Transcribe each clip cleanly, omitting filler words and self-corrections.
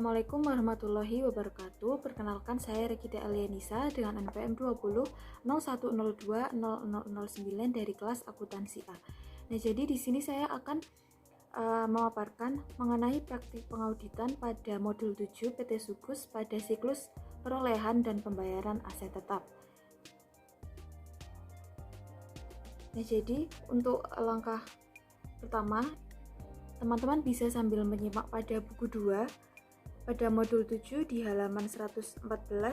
Assalamualaikum warahmatullahi wabarakatuh. Perkenalkan, saya Regida Alianisa dengan NPM 20 0102 0009 dari kelas akuntansi A. Nah, jadi di sini saya akan memaparkan mengenai praktik pengauditan pada modul 7 PT Sukus pada siklus perolehan dan pembayaran aset tetap. Nah, jadi untuk langkah pertama, teman-teman bisa sambil menyimak pada buku 2 pada modul 7 di halaman 114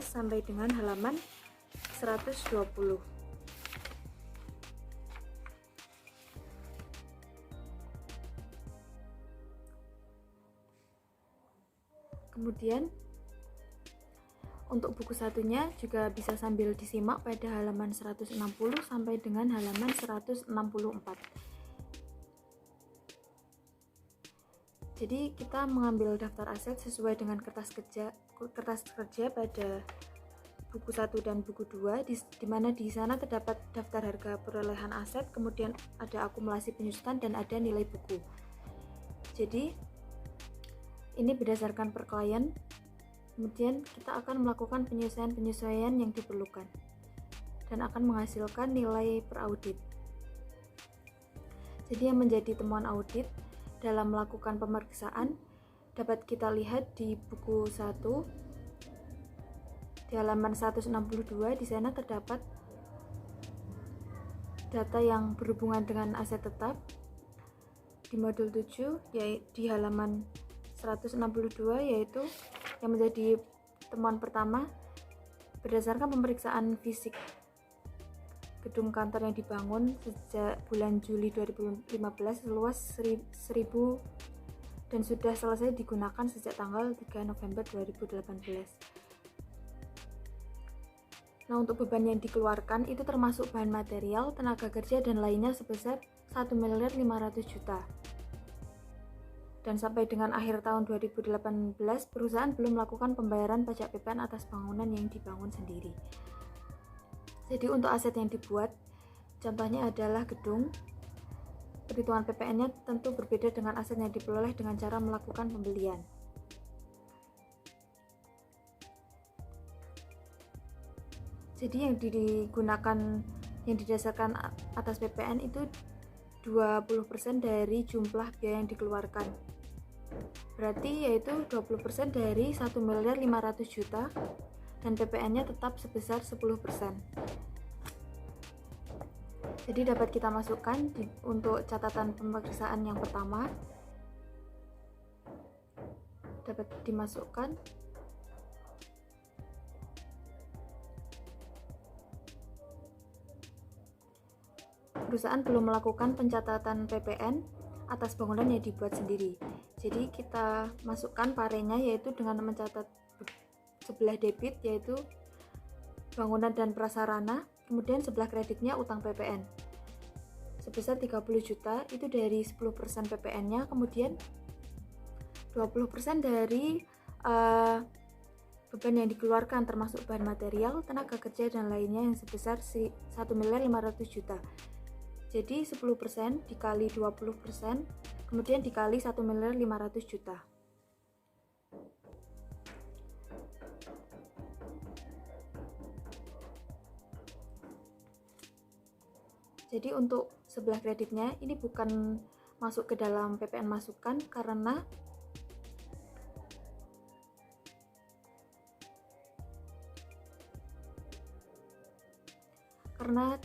sampai dengan halaman 120. Kemudian untuk buku satunya juga bisa sambil disimak pada halaman 160 sampai dengan halaman 164. Jadi kita mengambil daftar aset sesuai dengan kertas kerja pada buku 1 dan buku 2 di mana di sana terdapat daftar harga perolehan aset, kemudian ada akumulasi penyusutan dan ada nilai buku. Jadi ini berdasarkan per klien. Kemudian kita akan melakukan penyesuaian yang diperlukan dan akan menghasilkan nilai per audit. Jadi yang menjadi temuan audit dalam melakukan pemeriksaan dapat kita lihat di buku 1 di halaman 162. Di sana terdapat data yang berhubungan dengan aset tetap. Di modul 7 yaitu di halaman 162 yaitu yang menjadi temuan pertama berdasarkan pemeriksaan fisik gedung kantor yang dibangun sejak bulan Juli 2015 seluas 1000 dan sudah selesai digunakan sejak tanggal 3 November 2018. Nah, untuk beban yang dikeluarkan itu termasuk bahan material, tenaga kerja dan lainnya sebesar 1.500.000.000. Dan sampai dengan akhir tahun 2018 perusahaan belum melakukan pembayaran pajak PPN atas bangunan yang dibangun sendiri. Jadi untuk aset yang dibuat, contohnya adalah gedung, perhitungan PPN-nya tentu berbeda dengan aset yang diperoleh dengan cara melakukan pembelian. Jadi yang didasarkan atas PPN itu 20% dari jumlah biaya yang dikeluarkan. Berarti yaitu 20% dari 1.500.000.000 dan PPN-nya tetap sebesar 10%. Jadi dapat kita masukkan untuk catatan pemeriksaan yang pertama dapat dimasukkan perusahaan belum melakukan pencatatan PPN atas bangunan yang dibuat sendiri. Jadi kita masukkan parenya yaitu dengan mencatat sebelah debit yaitu bangunan dan prasarana, kemudian sebelah kreditnya utang PPN sebesar 30 juta itu dari 10% PPN-nya, kemudian 20% dari beban yang dikeluarkan termasuk bahan material, tenaga kerja dan lainnya yang sebesar 1.500.000.000. Jadi 10% dikali 20% kemudian dikali 1.500.000.000. Jadi untuk sebelah kreditnya ini bukan masuk ke dalam PPN masukan karena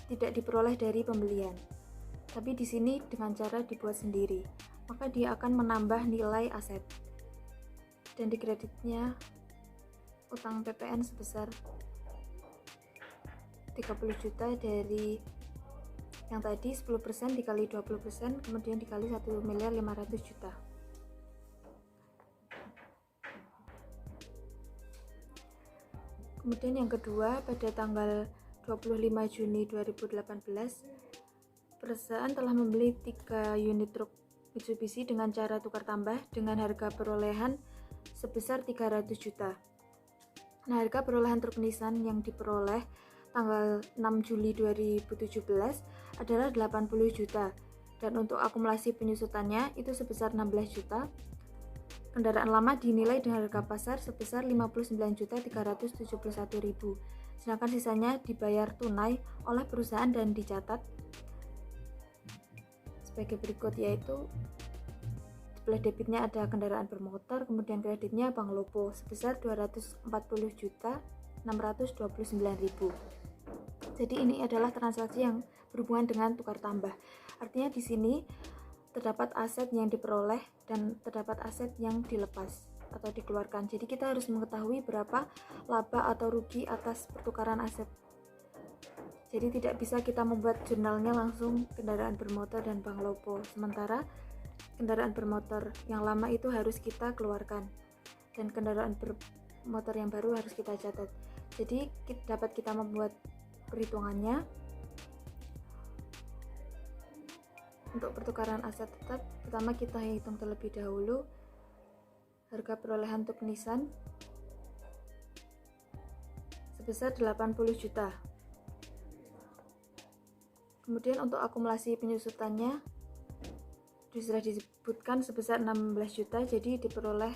tidak diperoleh dari pembelian. Tapi di sini dengan cara dibuat sendiri, maka dia akan menambah nilai aset. Dan di kreditnya utang PPN sebesar 30 juta dari yang tadi 10% dikali 20% kemudian dikali 1.500.000.000. Kemudian yang kedua, pada tanggal 25 Juni 2018 perusahaan telah membeli 3 unit truk Mitsubishi dengan cara tukar tambah dengan harga perolehan sebesar 300 juta. Nah, harga perolehan truk Nissan yang diperoleh tanggal 6 Juli 2017 adalah 80 juta dan untuk akumulasi penyusutannya itu sebesar 16 juta. kendaraan lama dinilai dengan harga pasar sebesar 59.371.000, sedangkan sisanya dibayar tunai oleh perusahaan dan dicatat sebagai berikut, yaitu sebelah debitnya ada kendaraan bermotor, kemudian kreditnya Bank Lopo sebesar 240.629.000. Jadi ini adalah transaksi yang berhubungan dengan tukar tambah. Artinya di sini terdapat aset yang diperoleh dan terdapat aset yang dilepas atau dikeluarkan. Jadi kita harus mengetahui berapa laba atau rugi atas pertukaran aset. Jadi tidak bisa kita membuat jurnalnya langsung kendaraan bermotor dan Bank Lopo, sementara kendaraan bermotor yang lama itu harus kita keluarkan dan kendaraan bermotor yang baru harus kita catat. Jadi dapat kita membuat perhitungannya. Untuk pertukaran aset tetap, pertama kita hitung terlebih dahulu harga perolehan truk Nissan sebesar 80 juta. Kemudian untuk akumulasi penyusutannya sudah disebutkan sebesar 16 juta, jadi diperoleh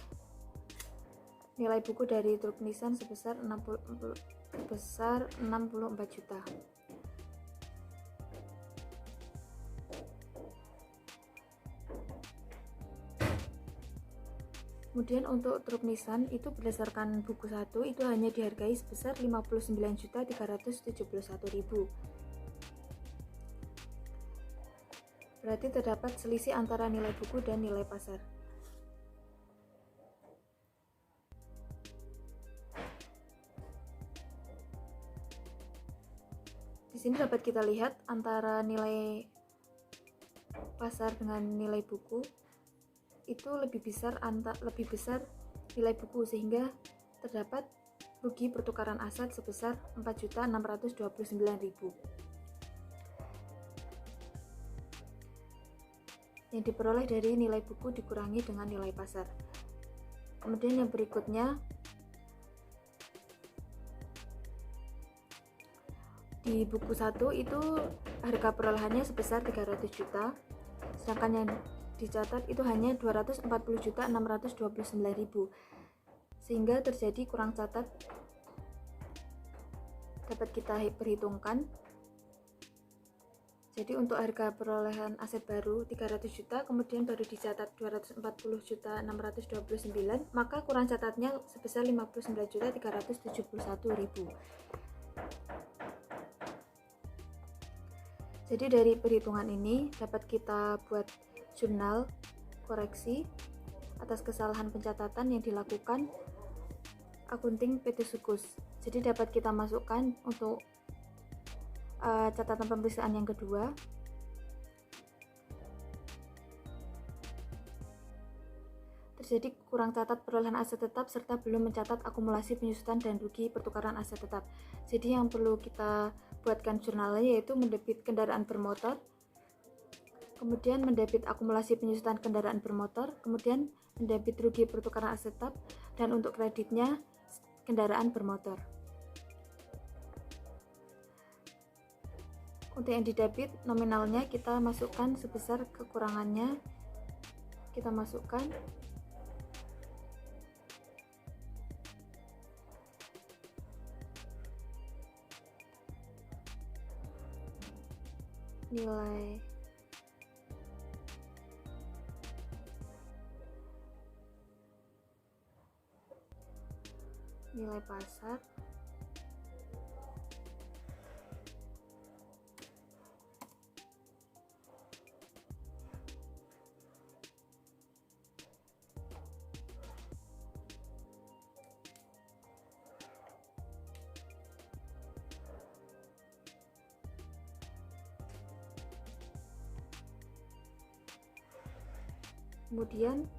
nilai buku dari truk Nissan sebesar 64 juta. Kemudian untuk truk Nissan itu berdasarkan buku 1 itu hanya dihargai sebesar 59.371.000. Berarti terdapat selisih antara nilai buku dan nilai pasar. Di sini dapat kita lihat antara nilai pasar dengan nilai buku itu lebih besar nilai buku, sehingga terdapat rugi pertukaran aset sebesar 4.629.000 yang diperoleh dari nilai buku dikurangi dengan nilai pasar. Kemudian yang berikutnya di buku 1 itu harga perolehannya sebesar 300 juta, sedangkan yang dicatat itu hanya 240.629.000, sehingga terjadi kurang catat. Dapat kita perhitungkan. Jadi untuk harga perolehan aset baru 300 juta, kemudian baru dicatat 240.629, maka kurang catatnya sebesar 59.371.000. Jadi dari perhitungan ini dapat kita buat jurnal koreksi atas kesalahan pencatatan yang dilakukan akunting PT Sukus. Jadi dapat kita masukkan untuk catatan pemeriksaan yang kedua. Terjadi kurang catat perolehan aset tetap serta belum mencatat akumulasi penyusutan dan rugi pertukaran aset tetap. Jadi yang perlu kita buatkan jurnalnya yaitu mendebit kendaraan bermotor, kemudian mendebit akumulasi penyusutan kendaraan bermotor, kemudian mendebit rugi pertukaran aset tetap, dan untuk kreditnya kendaraan bermotor. Untuk yang didebit nominalnya kita masukkan sebesar kekurangannya, kita masukkan nilai pasar kemudian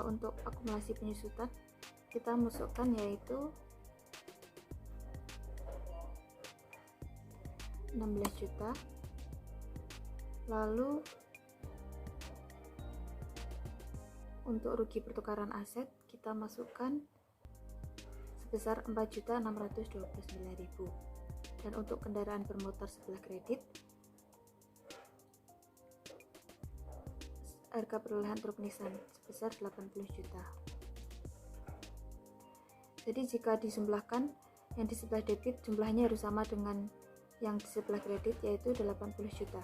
untuk akumulasi penyusutan kita masukkan yaitu 16 juta. Lalu untuk rugi pertukaran aset kita masukkan sebesar 4.629.000. Dan untuk kendaraan bermotor sebelah kredit harga perolehan truk Nissan sebesar 80 juta. Jadi jika dijumlahkan, yang di sebelah debit jumlahnya harus sama dengan yang di sebelah kredit, yaitu 80 juta.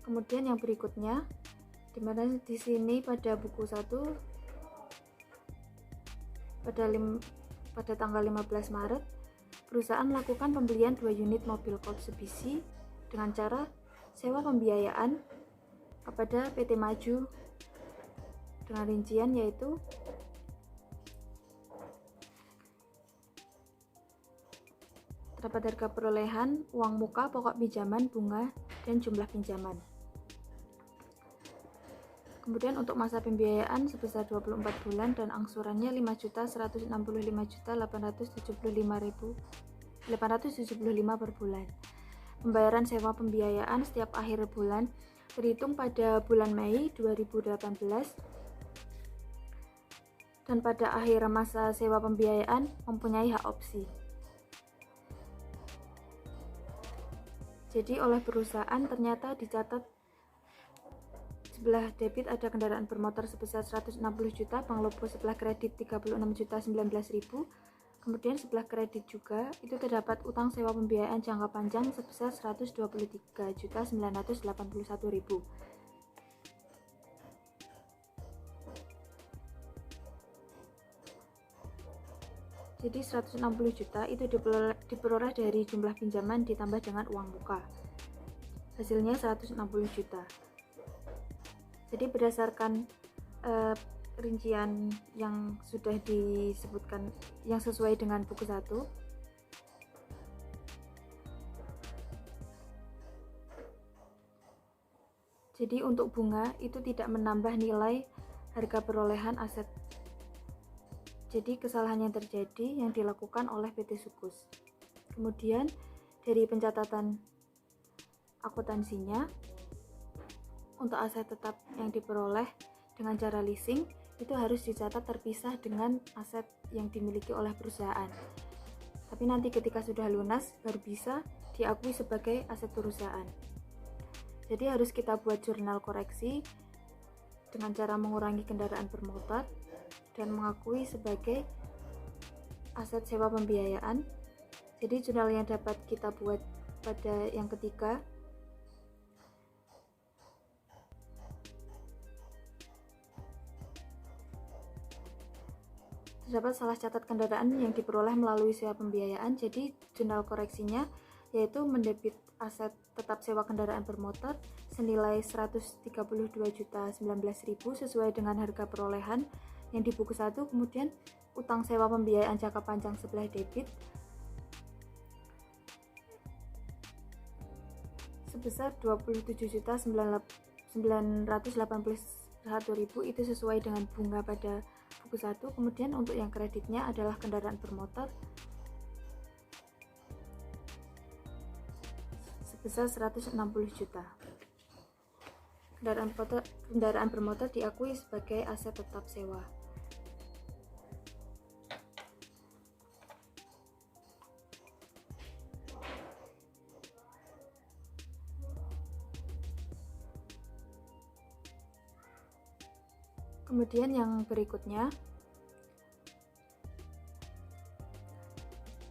Kemudian yang berikutnya, dimana di sini pada buku 1 pada tanggal 15 Maret perusahaan melakukan pembelian 2 unit mobil Mitsubishi dengan cara sewa pembiayaan kepada PT Maju dengan rincian yaitu terdapat harga perolehan, uang muka, pokok pinjaman, bunga, dan jumlah pinjaman. Kemudian untuk masa pembiayaan sebesar 24 bulan dan angsurannya 5.165.875 per bulan. Pembayaran sewa pembiayaan setiap akhir bulan terhitung pada bulan Mei 2018 dan pada akhir masa sewa pembiayaan mempunyai hak opsi. Jadi oleh perusahaan ternyata dicatat sebelah debit ada kendaraan bermotor sebesar 160 juta, bank lopo sebelah kredit 36.019.000. Kemudian sebelah kredit juga itu terdapat utang sewa pembiayaan jangka panjang sebesar 123.981.000. Jadi 160 juta itu diperoleh dari jumlah pinjaman ditambah dengan uang muka. Hasilnya 160 juta. Jadi berdasarkan rincian yang sudah disebutkan yang sesuai dengan buku 1, jadi untuk bunga itu tidak menambah nilai harga perolehan aset. Jadi kesalahan yang terjadi yang dilakukan oleh PT Sukus. Kemudian dari pencatatan akuntansinya, untuk aset tetap yang diperoleh dengan cara leasing itu harus dicatat terpisah dengan aset yang dimiliki oleh perusahaan. Tapi nanti ketika sudah lunas baru bisa diakui sebagai aset perusahaan. Jadi harus kita buat jurnal koreksi dengan cara mengurangi kendaraan bermotor dan mengakui sebagai aset sewa pembiayaan. Jadi jurnal yang dapat kita buat pada yang ketiga, terdapat salah catat kendaraan yang diperoleh melalui sewa pembiayaan. Jadi jurnal koreksinya yaitu mendebit aset tetap sewa kendaraan bermotor senilai 132.019.000 sesuai dengan harga perolehan yang di buku 1. Kemudian utang sewa pembiayaan jangka panjang sebelah debit sebesar 27.981.000 itu sesuai dengan bunga pada buku 1. Kemudian untuk yang kreditnya adalah kendaraan bermotor sebesar 160 juta. Kendaraan bermotor diakui sebagai aset tetap sewa. Kemudian yang berikutnya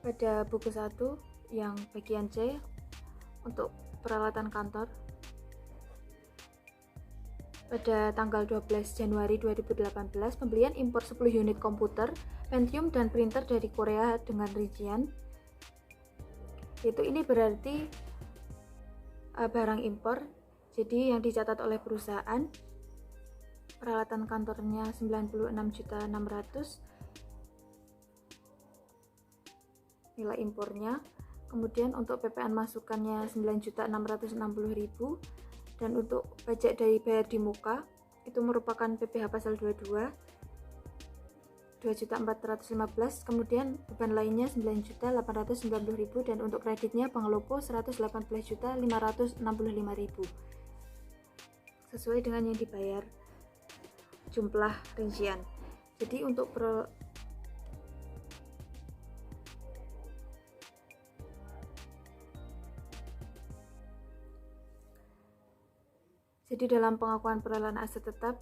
pada buku 1 yang bagian C untuk peralatan kantor pada tanggal 12 Januari 2018 pembelian impor 10 unit komputer, Pentium dan printer dari Korea dengan rincian ini berarti barang impor. Jadi yang dicatat oleh perusahaan peralatan kantornya 96.600.000 nilai impornya. Kemudian untuk PPN masukannya 9.660.000 dan untuk pajak dari bayar di muka itu merupakan PPh pasal 22 2.415.000. Kemudian beban lainnya 9.890.000 dan untuk kreditnya Bank Lopo 118.565.000 sesuai dengan yang dibayar jumlah rincian. Jadi Jadi dalam pengakuan perolehan aset tetap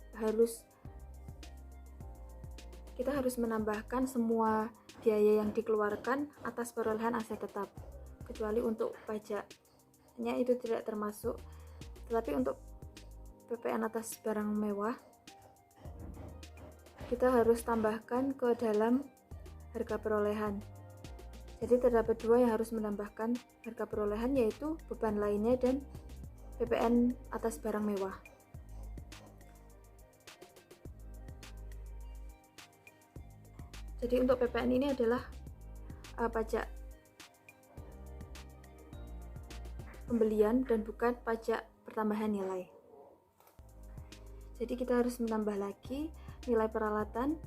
kita harus menambahkan semua biaya yang dikeluarkan atas perolehan aset tetap, kecuali untuk pajaknya itu tidak termasuk. Tetapi untuk PPN atas barang mewah kita harus tambahkan ke dalam harga perolehan. Jadi terdapat dua yang harus menambahkan harga perolehan, yaitu beban lainnya dan PPN atas barang mewah. Jadi untuk PPN ini adalah pajak pembelian dan bukan pajak pertambahan nilai. Jadi kita harus menambah lagi nilai peralatan.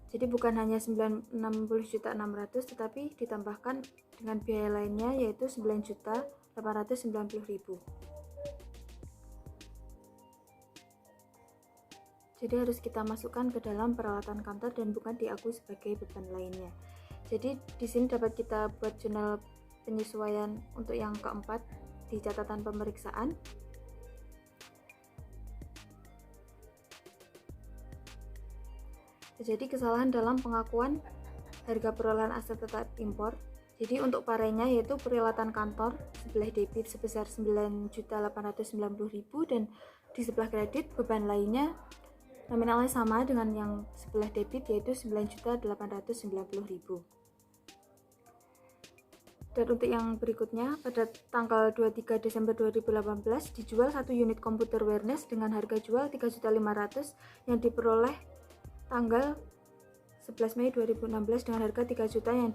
Jadi bukan hanya 60.600.000 tetapi ditambahkan dengan biaya lainnya yaitu 9.890.000. Jadi harus kita masukkan ke dalam peralatan kantor dan bukan diakui sebagai beban lainnya. Jadi di sini dapat kita buat jurnal penyesuaian untuk yang keempat di catatan pemeriksaan. Jadi kesalahan dalam pengakuan harga perolehan aset tetap impor. Jadi untuk parenya yaitu peralatan kantor sebelah debit sebesar 9.890.000 dan di sebelah kredit beban lainnya nominalnya sama dengan yang sebelah debit yaitu 9.890.000. Dan untuk yang berikutnya, pada tanggal 23 Desember 2018 dijual 1 unit komputer wireless dengan harga jual 3.500.000 yang diperoleh tanggal 11 Mei 2016 dengan harga 3 juta yang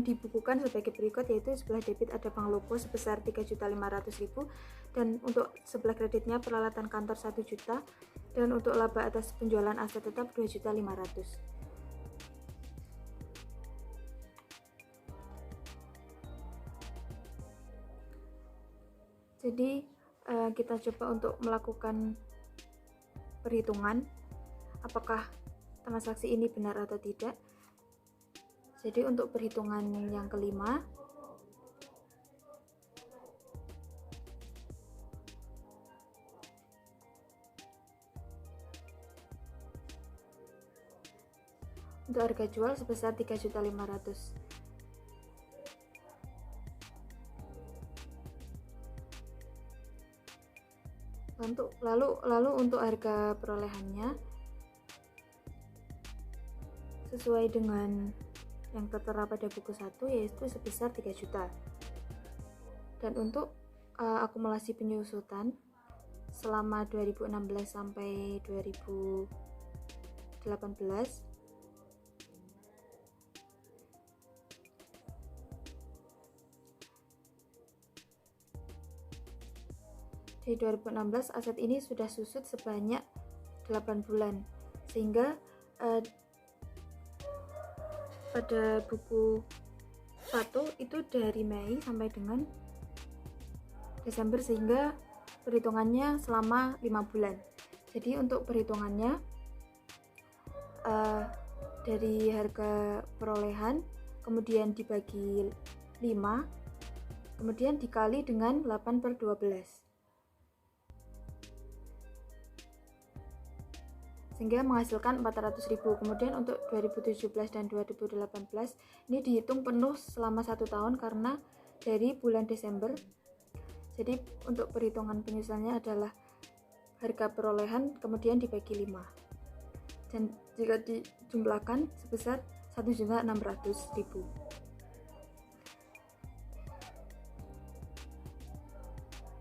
dibukukan sebagai berikut, yaitu sebelah debit ada bank logo sebesar 3.500.000 dan untuk sebelah kreditnya peralatan kantor 1 juta dan untuk laba atas penjualan aset tetap 2.500.000. Jadi kita coba untuk melakukan perhitungan apakah transaksi ini benar atau tidak. Jadi untuk perhitungan yang kelima, untuk harga jual sebesar 3.500.000. Lalu untuk harga perolehannya sesuai dengan yang tertera pada buku 1 yaitu sebesar 3 juta. Dan untuk akumulasi penyusutan selama 2016 sampai 2018 di 2016 aset ini sudah susut sebanyak 8 bulan, sehingga pada buku 1 itu dari Mei sampai dengan Desember, sehingga perhitungannya selama 5 bulan. Jadi untuk perhitungannya dari harga perolehan kemudian dibagi 5 kemudian dikali dengan 8/12 sehingga menghasilkan 400.000. Kemudian untuk 2017 dan 2018 ini dihitung penuh selama 1 tahun karena dari bulan Desember. Jadi untuk perhitungan penyusunannya adalah harga perolehan kemudian dibagi 5 dan jika dijumlahkan sebesar 1.600.000.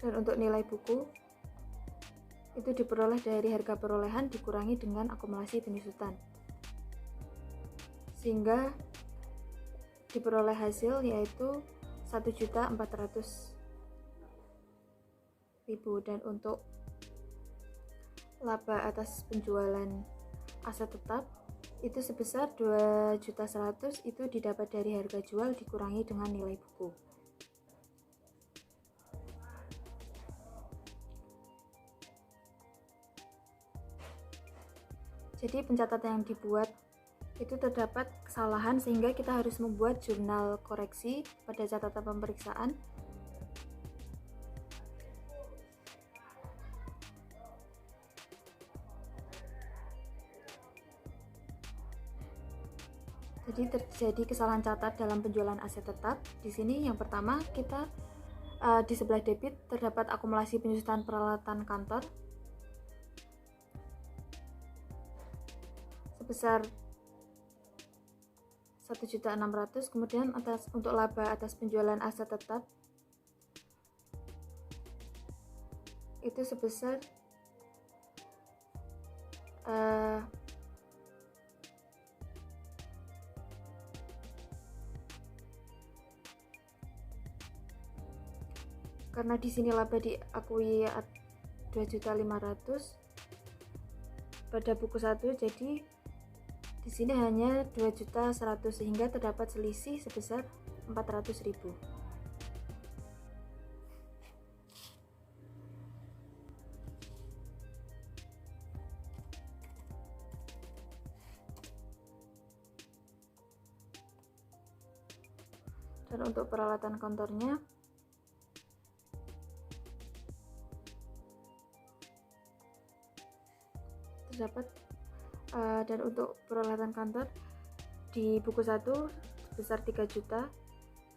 Dan untuk nilai buku itu diperoleh dari harga perolehan dikurangi dengan akumulasi penyusutan, sehingga diperoleh hasil yaitu 1.400.000. Dan untuk laba atas penjualan aset tetap itu sebesar 2.100.000, itu didapat dari harga jual dikurangi dengan nilai buku. Jadi pencatatan yang dibuat itu terdapat kesalahan sehingga kita harus membuat jurnal koreksi pada catatan pemeriksaan. Jadi terjadi kesalahan catat dalam penjualan aset tetap. Di sini yang pertama kita di sebelah debit terdapat akumulasi penyusutan peralatan kantor sebesar 1.600.000. Kemudian untuk laba atas penjualan aset tetap itu sebesar karena di sini laba diakui 2.500.000 pada buku 1, jadi di sini hanya 2.100.000 sehingga terdapat selisih sebesar 400.000. Dan untuk peralatan kantornya terdapat dan untuk peralatan kantor di buku 1 sebesar 3 juta,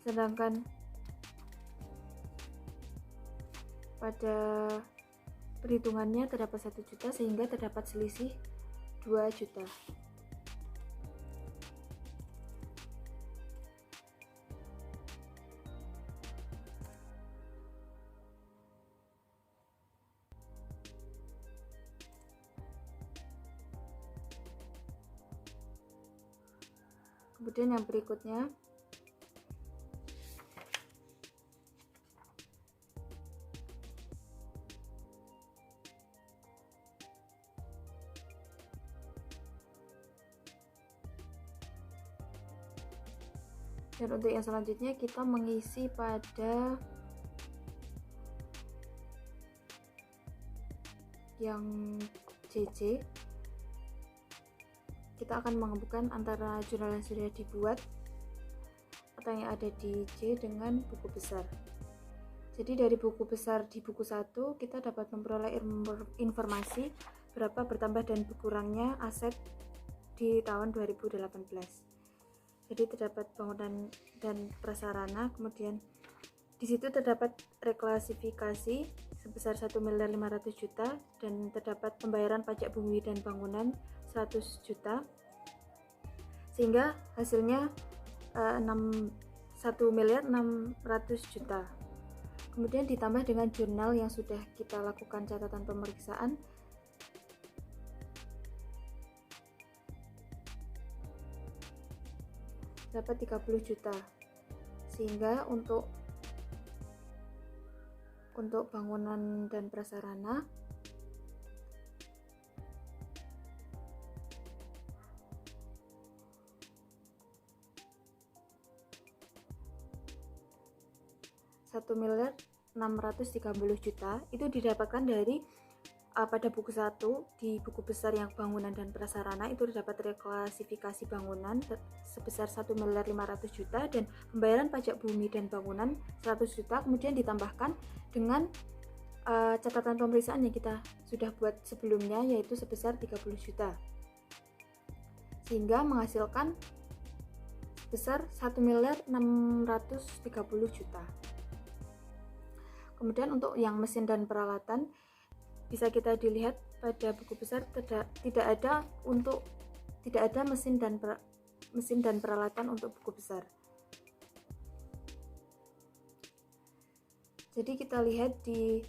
sedangkan pada perhitungannya terdapat 1 juta sehingga terdapat selisih 2 juta. Kemudian yang berikutnya dan untuk yang selanjutnya kita mengisi pada yang JJ. Kita akan menggabungkan antara jurnal yang sudah dibuat atau yang ada di J dengan buku besar. Jadi dari buku besar di buku 1 kita dapat memperoleh informasi berapa bertambah dan berkurangnya aset di tahun 2018. Jadi terdapat bangunan dan prasarana, kemudian di situ terdapat reklasifikasi sebesar 1.500.000 dan terdapat pembayaran pajak bumi dan bangunan 100 juta, sehingga hasilnya 1.600.000. Kemudian ditambah dengan jurnal yang sudah kita lakukan catatan pemeriksaan dapat 30 juta, sehingga untuk bangunan dan prasarana Rp1.630.000 itu didapatkan dari pada buku 1 di buku besar yang bangunan dan prasarana itu terdapat reklasifikasi bangunan sebesar 1.500.000 dan pembayaran pajak bumi dan bangunan 100 juta, kemudian ditambahkan dengan catatan pemeriksaan yang kita sudah buat sebelumnya yaitu sebesar 30 juta, sehingga menghasilkan sebesar 1.630.000. Kemudian untuk yang mesin dan peralatan bisa kita dilihat pada buku besar tidak ada mesin dan peralatan untuk buku besar. Jadi kita lihat di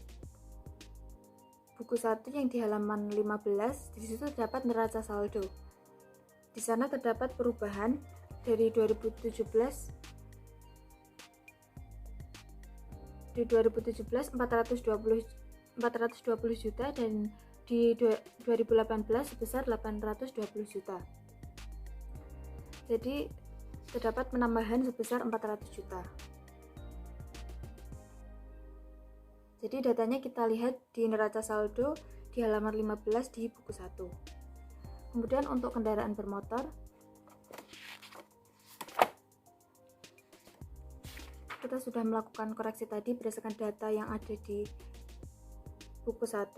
buku 1 yang di halaman 15, di situ terdapat neraca saldo. Di sana terdapat perubahan dari 2017 420 juta dan di 2018 sebesar 820 juta. Jadi terdapat penambahan sebesar 400 juta. Jadi datanya kita lihat di neraca saldo di halaman 15 di buku 1. Kemudian untuk kendaraan bermotor kita sudah melakukan koreksi tadi berdasarkan data yang ada di buku 1.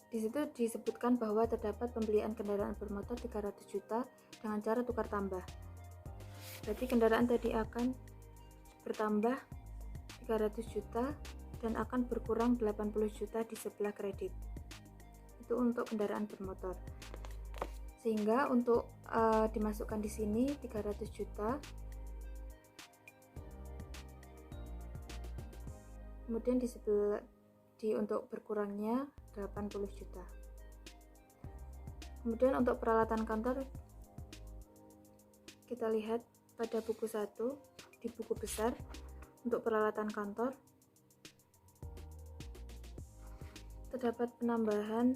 Di situ disebutkan bahwa terdapat pembelian kendaraan bermotor 300 juta dengan cara tukar tambah. Berarti kendaraan tadi akan bertambah 300 juta dan akan berkurang 80 juta di sebelah kredit. Itu untuk kendaraan bermotor. Sehingga untuk dimasukkan di sini 300 juta. Kemudian di sebelah untuk berkurangnya 80 juta. Kemudian untuk peralatan kantor kita lihat pada buku 1 di buku besar untuk peralatan kantor terdapat penambahan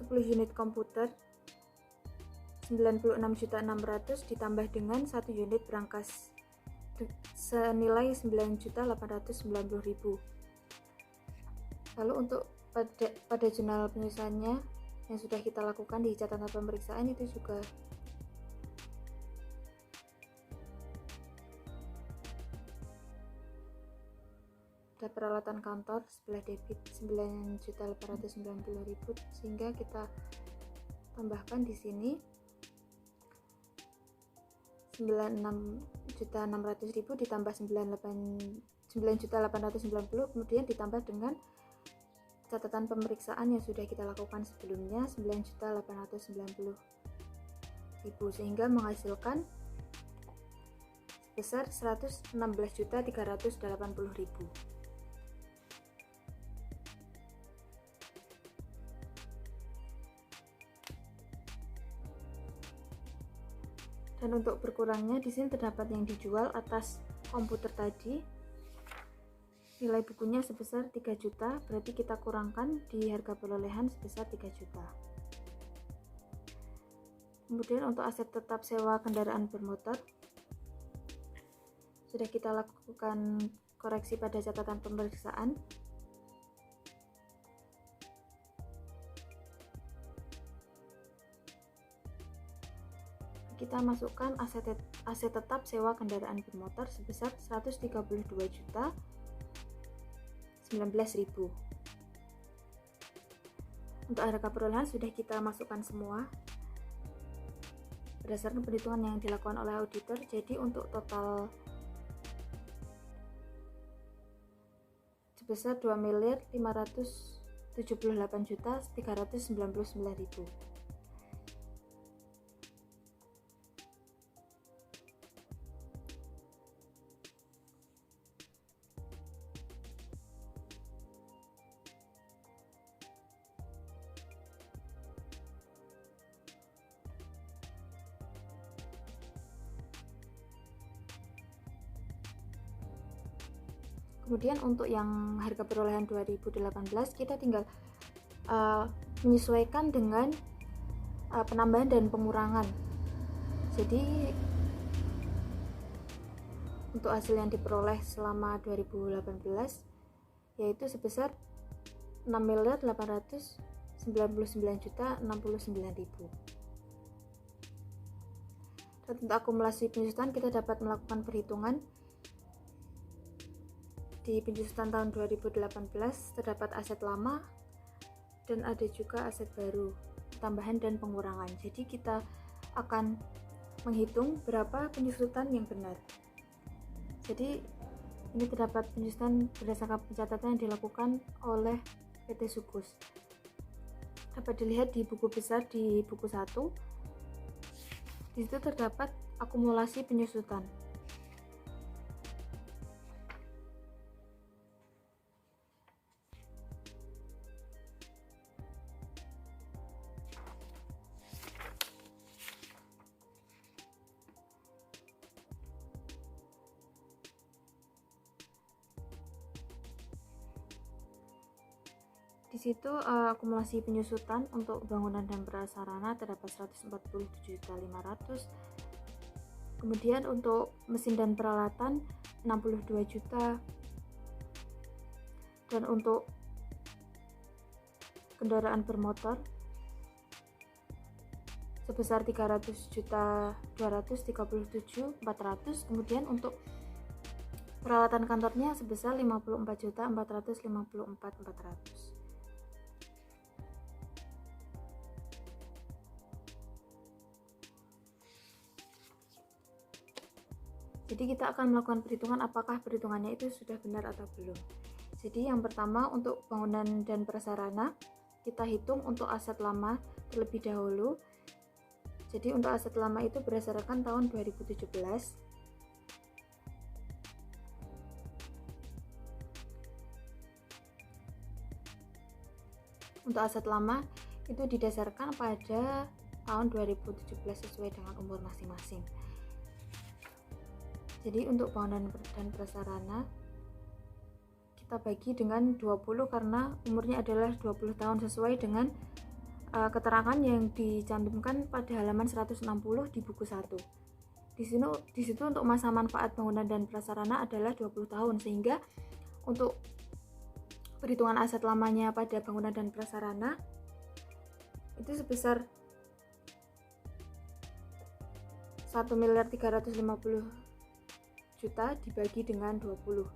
10 unit komputer 96.600.000 ditambah dengan 1 unit brankas senilai 9.890.000. Lalu untuk pada jurnal penyusunannya yang sudah kita lakukan di catatan pemeriksaan itu juga ada peralatan kantor sebelah debit 9.890.000, sehingga kita tambahkan di sini 96.600.000 ditambah 9.890, kemudian ditambah dengan catatan pemeriksaan yang sudah kita lakukan sebelumnya 9.890.000, sehingga menghasilkan sebesar 116.380.000. Dan untuk berkurangnya di sini terdapat yang dijual atas komputer tadi. Nilai bukunya sebesar 3 juta, berarti kita kurangkan di harga perolehan sebesar 3 juta. Kemudian untuk aset tetap sewa kendaraan bermotor sudah kita lakukan koreksi pada catatan pemeriksaan. Kita masukkan aset tetap sewa kendaraan bermotor sebesar 132.019.000. Untuk harga perolehan sudah kita masukkan semua berdasarkan perhitungan yang dilakukan oleh auditor. Jadi untuk total sebesar 2.578.399.000. Kemudian untuk yang harga perolehan 2018 kita tinggal menyesuaikan dengan penambahan dan pengurangan. Jadi untuk hasil yang diperoleh selama 2018 yaitu sebesar 6.899.069.000. Dan untuk akumulasi penyusutan kita dapat melakukan perhitungan. Di penjusutan tahun 2018 terdapat aset lama dan ada juga aset baru, tambahan dan pengurangan. Jadi kita akan menghitung berapa penyusutan yang benar. Jadi ini terdapat penyusutan berdasarkan pencatatan yang dilakukan oleh PT Sukus. Dapat dilihat di buku besar di buku 1. Di situ terdapat akumulasi penyusutan. Di situ akumulasi penyusutan untuk bangunan dan prasarana terdapat 147.500. Kemudian untuk mesin dan peralatan 62 juta. Dan untuk kendaraan bermotor sebesar 300.237.400. Kemudian untuk peralatan kantornya sebesar 54.454.400. Jadi kita akan melakukan perhitungan apakah perhitungannya itu sudah benar atau belum. Jadi yang pertama untuk bangunan dan prasarana, kita hitung untuk aset lama terlebih dahulu. Jadi untuk aset lama itu berdasarkan tahun 2017. Untuk aset lama itu didasarkan pada tahun 2017 sesuai dengan umur masing-masing. Jadi untuk bangunan dan prasarana kita bagi dengan 20 karena umurnya adalah 20 tahun sesuai dengan keterangan yang dicantumkan pada halaman 160 di buku 1. Di situ untuk masa manfaat bangunan dan prasarana adalah 20 tahun, sehingga untuk perhitungan aset lamanya pada bangunan dan prasarana itu sebesar 1.350.000.000 dibagi dengan 20.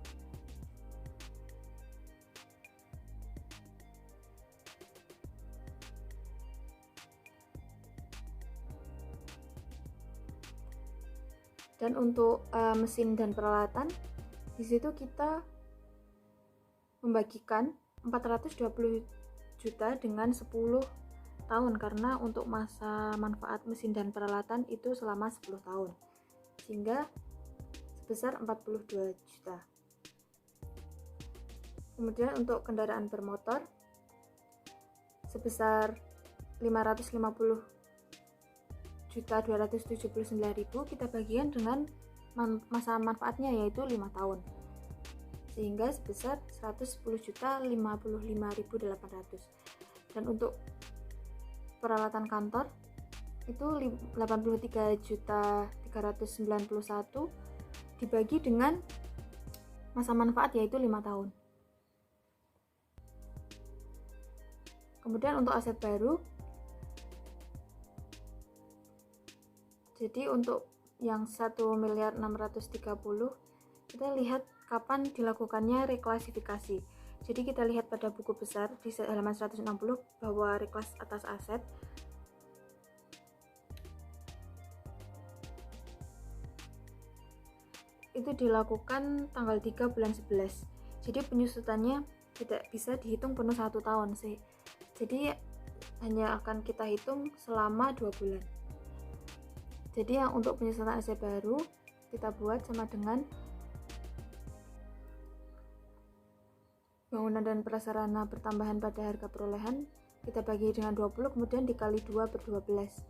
Dan untuk mesin dan peralatan, di situ kita membagikan 420 juta dengan 10 tahun karena untuk masa manfaat mesin dan peralatan itu selama 10 tahun, sehingga sebesar 42 juta. Kemudian untuk kendaraan bermotor sebesar 550.279.000 kita bagikan dengan masa manfaatnya yaitu 5 tahun, sehingga sebesar 110.055.800. Dan untuk peralatan kantor itu 83.391 dibagi dengan masa manfaat yaitu 5 tahun. Kemudian untuk aset baru, jadi untuk yang 1.630.000 kita lihat kapan dilakukannya reklasifikasi. Jadi kita lihat pada buku besar di halaman 160 bahwa reklas atas aset itu dilakukan tanggal 3 bulan 11. Jadi penyusutannya tidak bisa dihitung penuh 1 tahun sih. Jadi hanya akan kita hitung selama 2 bulan. Jadi yang untuk penyusutan aset baru kita buat sama dengan bangunan dan prasarana pertambahan pada harga perolehan kita bagi dengan 20 kemudian dikali 2/12.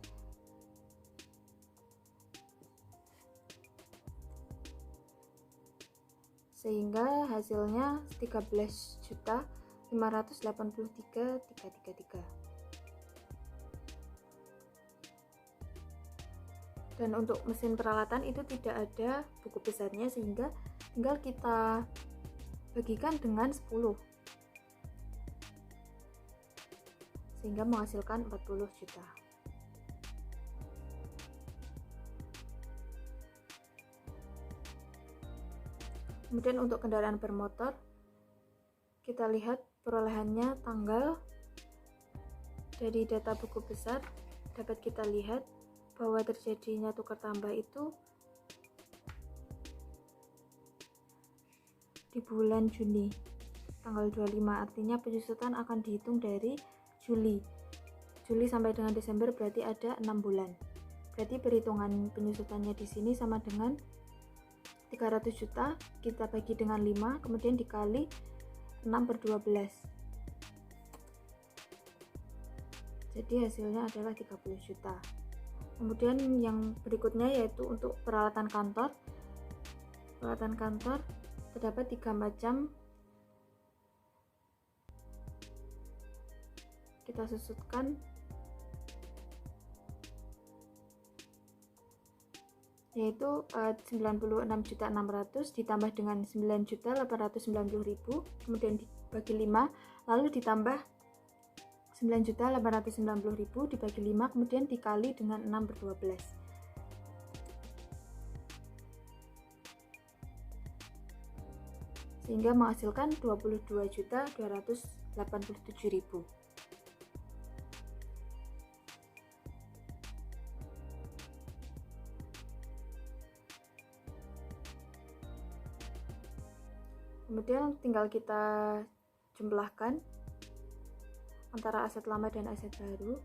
Sehingga hasilnya 13.583.333. Dan untuk mesin peralatan itu tidak ada buku besarnya, sehingga tinggal kita bagikan dengan 10 sehingga menghasilkan 40 juta. Kemudian untuk kendaraan bermotor kita lihat perolehannya tanggal dari data buku besar dapat kita lihat bahwa terjadinya tukar tambah itu di bulan Juni tanggal 25, artinya penyusutan akan dihitung dari Juli sampai dengan Desember, berarti ada 6 bulan. Berarti perhitungan penyusutannya di sini sama dengan 300 juta kita bagi dengan 5 kemudian dikali 6/12. Jadi hasilnya adalah 30 juta. Kemudian yang berikutnya yaitu untuk peralatan kantor. Peralatan kantor terdapat 3 macam. Kita susutkan yaitu 96.600 ditambah dengan 9.890.000 kemudian dibagi 5 lalu ditambah 9.890.000 dibagi 5 kemudian dikali dengan 6/12. Sehingga menghasilkan 22.287.000. Kemudian tinggal kita jumlahkan antara aset lama dan aset baru.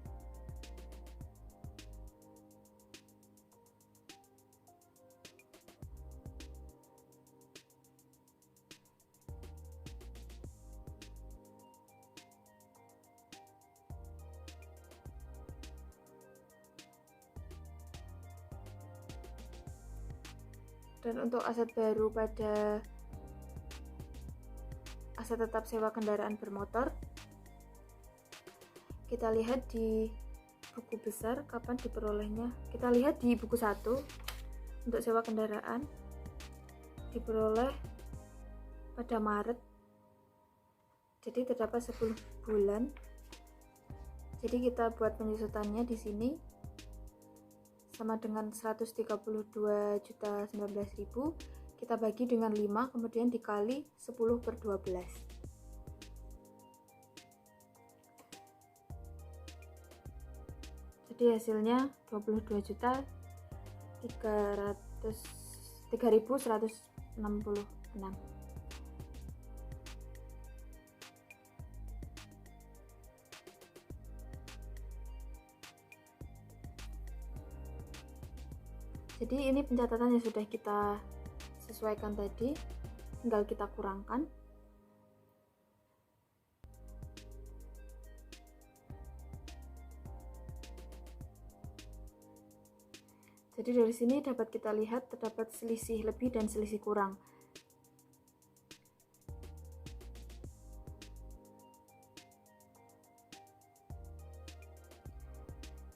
Dan untuk aset baru pada aset tetap sewa kendaraan bermotor, kita lihat di buku besar kapan diperolehnya. Kita lihat di buku 1 untuk sewa kendaraan diperoleh pada Maret, jadi terdapat 10 bulan. Jadi kita buat penyusutannya di sini sama dengan 132.019.000, kita bagi dengan 5, kemudian dikali 10/12. Jadi hasilnya 22.300.3.166. Jadi ini pencatatan yang sudah kita sesuaikan tadi, tinggal kita kurangkan. Jadi dari sini dapat kita lihat terdapat selisih lebih dan selisih kurang.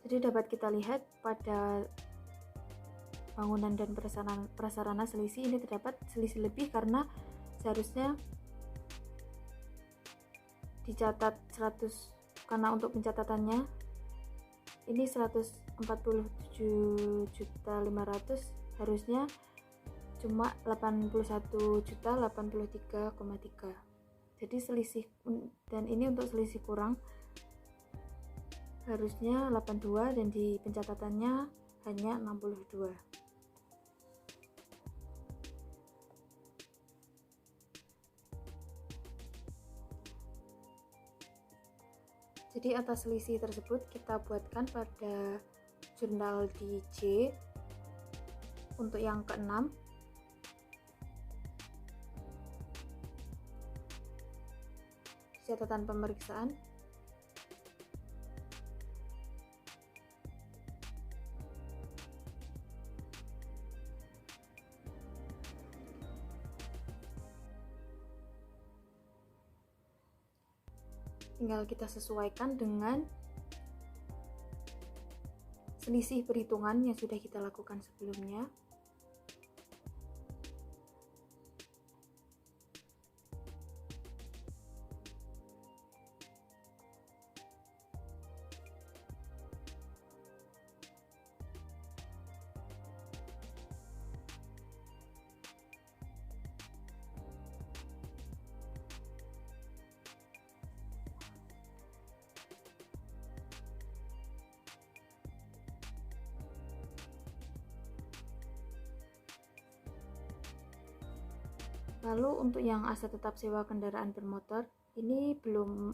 Jadi dapat kita lihat pada bangunan dan prasarana selisih ini terdapat selisih lebih karena seharusnya dicatat 100, karena untuk pencatatannya ini 147.500, harusnya cuma 81.083,3. Jadi selisih, dan ini untuk selisih kurang harusnya 82 dan di pencatatannya hanya 62. Jadi atas selisih tersebut kita buatkan pada jurnal DJ untuk yang ke-6. Catatan pemeriksaan. Tinggal kita sesuaikan dengan selisih perhitungan yang sudah kita lakukan sebelumnya. Lalu untuk yang aset tetap sewa kendaraan bermotor, ini belum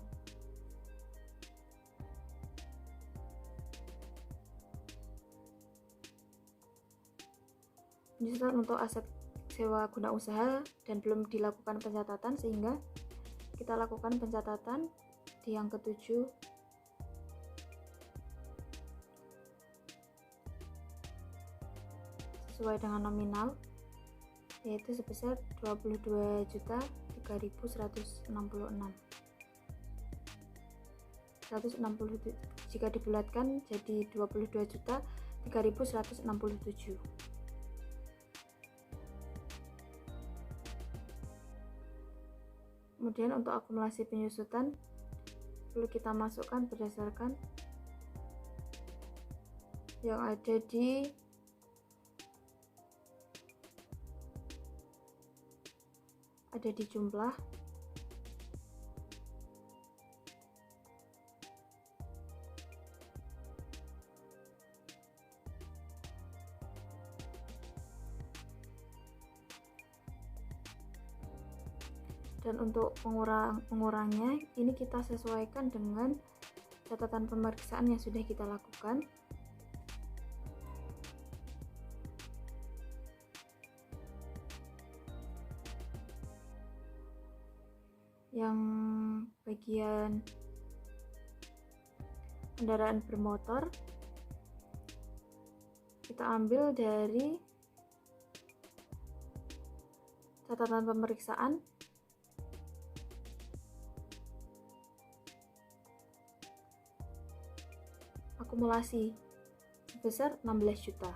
penyusutan untuk aset sewa guna usaha dan belum dilakukan pencatatan, sehingga kita lakukan pencatatan di yang ke-7 sesuai dengan nominal, yaitu sebesar 22.3.166. 160 jika dibulatkan jadi 22.3.167. Kemudian untuk akumulasi penyusutan perlu kita masukkan berdasarkan yang ada di jumlah, Dan untuk pengurangnya ini kita sesuaikan dengan catatan pemeriksaan yang sudah kita lakukan. Yang bagian kendaraan bermotor kita ambil dari catatan pemeriksaan akumulasi sebesar 16 juta.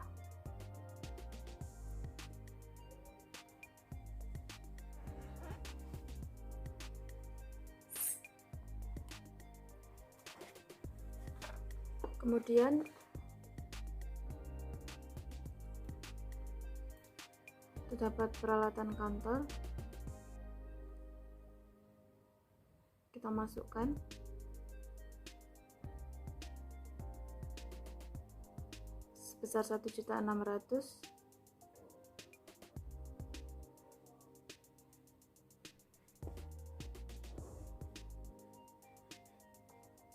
Kemudian terdapat peralatan kantor, kita masukkan. Sebesar 1.600.000.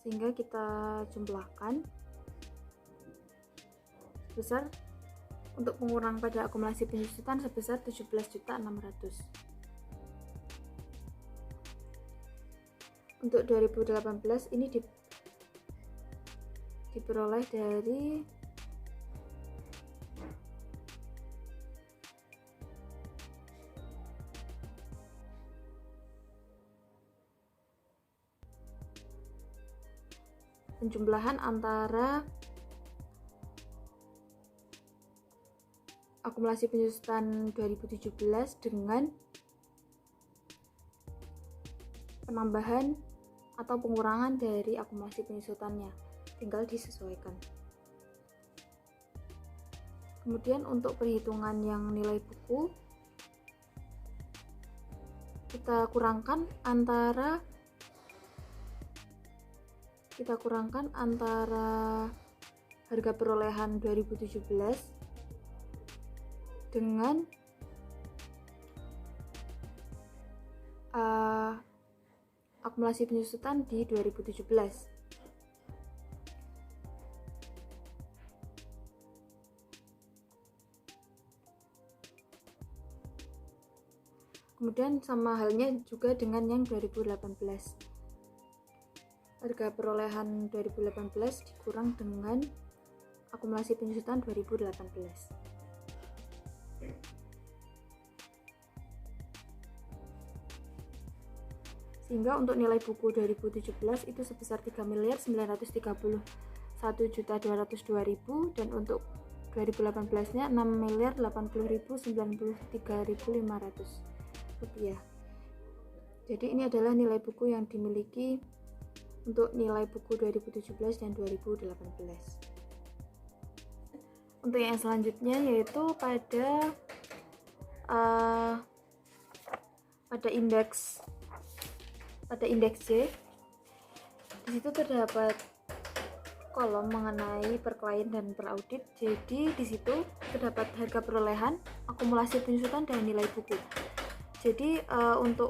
Sehingga kita jumlahkan sebesar untuk pengurang pada akumulasi penyusutan sebesar 17.600.000. Untuk 2018 ini diperoleh dari penjumlahan antara akumulasi penyusutan 2017 dengan penambahan atau pengurangan dari akumulasi penyusutannya, tinggal disesuaikan. Kemudian untuk perhitungan yang nilai buku, kita kurangkan antara harga perolehan 2017 dengan akumulasi penyusutan di 2017. Kemudian sama halnya juga dengan yang 2018. Harga perolehan 2018 dikurang dengan akumulasi penyusutan 2018. Sehingga untuk nilai buku 2017 itu sebesar 3.931.202.000 dan untuk 2018-nya 6.080.093.500 rupiah. Jadi ini adalah nilai buku yang dimiliki untuk nilai buku 2017 dan 2018. Untuk yang selanjutnya yaitu pada indeks C. Di situ terdapat kolom mengenai per klien dan per audit. Jadi di situ terdapat harga perolehan, akumulasi penyusutan dan nilai buku. Jadi untuk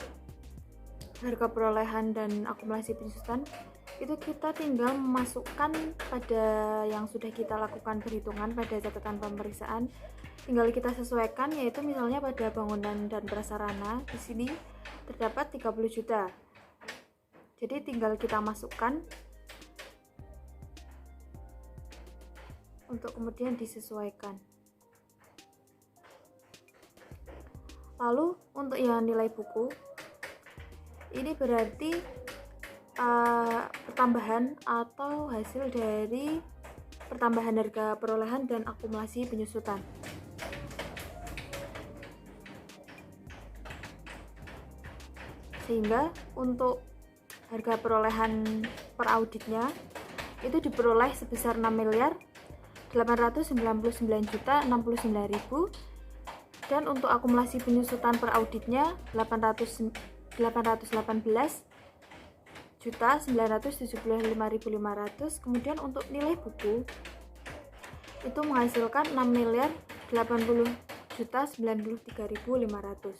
harga perolehan dan akumulasi penyusutan itu kita tinggal memasukkan pada yang sudah kita lakukan perhitungan pada catatan pemeriksaan, tinggal kita sesuaikan, yaitu misalnya pada bangunan dan prasarana di sini terdapat 30 juta. Jadi tinggal kita masukkan untuk kemudian disesuaikan. Lalu untuk yang nilai buku ini berarti pertambahan atau hasil dari pertambahan harga perolehan dan akumulasi penyusutan. Sehingga untuk harga perolehan per auditnya itu diperoleh sebesar 6.899.069.000 dan untuk akumulasi penyusutan per auditnya 818.975.500. Kemudian untuk nilai buku itu menghasilkan 6.080.093.500.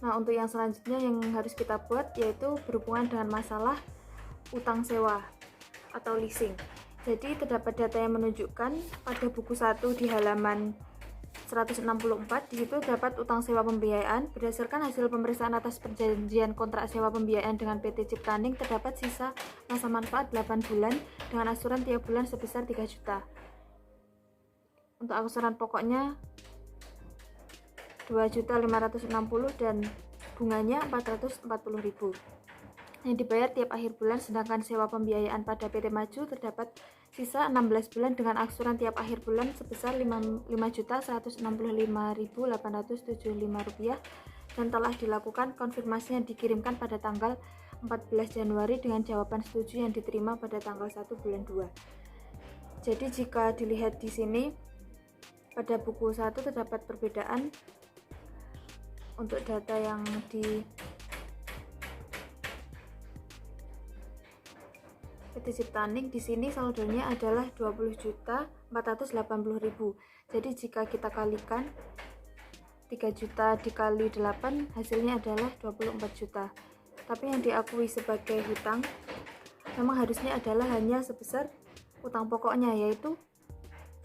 Nah, untuk yang selanjutnya yang harus kita buat yaitu berhubungan dengan masalah utang sewa atau leasing. Jadi terdapat data yang menunjukkan pada buku 1 di halaman 164, di situ dapat utang sewa pembiayaan. Berdasarkan hasil pemeriksaan atas perjanjian kontrak sewa pembiayaan dengan PT Ciptaning, terdapat sisa masa manfaat 8 bulan dengan angsuran tiap bulan sebesar 3 juta. Untuk angsuran pokoknya 2.560.000 dan bunganya 440.000 yang dibayar tiap akhir bulan. Sedangkan sewa pembiayaan pada PT Maju terdapat sisa 16 bulan dengan angsuran tiap akhir bulan sebesar Rp5.165.875 dan telah dilakukan konfirmasi yang dikirimkan pada tanggal 14 Januari dengan jawaban setuju yang diterima pada tanggal 1 bulan 2. Jadi jika dilihat di sini pada buku 1 terdapat perbedaan untuk data yang di PT Ciptaning. Di sini saldonya adalah 20.480.000. Jadi jika kita kalikan 3 juta dikali 8 hasilnya adalah 24 juta. Tapi yang diakui sebagai hutang memang harusnya adalah hanya sebesar utang pokoknya, yaitu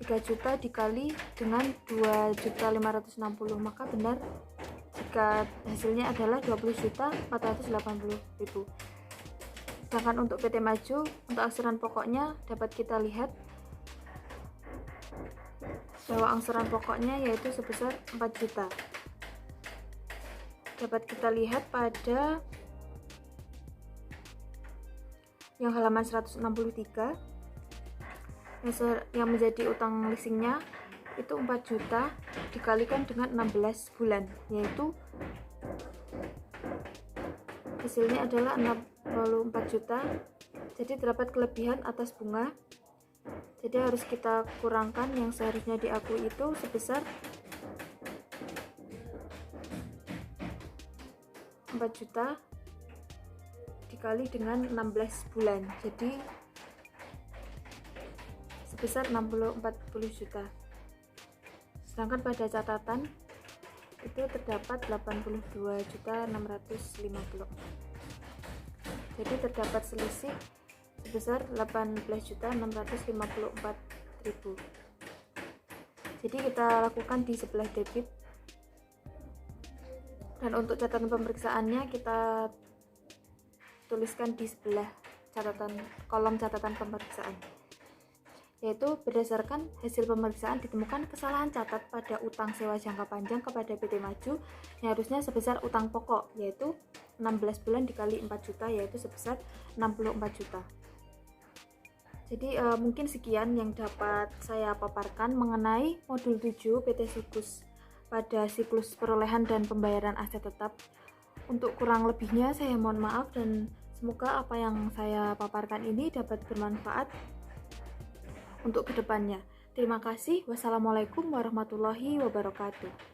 3 juta dikali dengan 2.560.000, maka benar jika hasilnya adalah 20.480.000. Sedangkan untuk PT Maju, untuk angsuran pokoknya dapat kita lihat bahwa angsuran pokoknya yaitu sebesar 4 juta. Dapat kita lihat pada yang halaman 163 yang menjadi utang leasingnya itu 4 juta dikalikan dengan 16 bulan, yaitu hasilnya adalah 64 juta. Jadi terdapat kelebihan atas bunga. Jadi harus kita kurangkan yang seharusnya diakui itu sebesar 4 juta dikali dengan 16 bulan. Jadi sebesar 40 juta. Sedangkan pada catatan itu terdapat 82.650. Jadi terdapat selisih sebesar 18.654.000. Jadi kita lakukan di sebelah debit, dan untuk catatan pemeriksaannya kita tuliskan di sebelah kolom catatan pemeriksaan, yaitu berdasarkan hasil pemeriksaan ditemukan kesalahan catat pada utang sewa jangka panjang kepada PT Maju yang harusnya sebesar utang pokok, yaitu 16 bulan dikali 4 juta, yaitu sebesar 64 juta. Jadi mungkin sekian yang dapat saya paparkan mengenai modul 7 PT Sukus pada siklus perolehan dan pembayaran aset tetap. Untuk kurang lebihnya saya mohon maaf, dan semoga apa yang saya paparkan ini dapat bermanfaat untuk kedepannya. Terima kasih. Wassalamualaikum warahmatullahi wabarakatuh.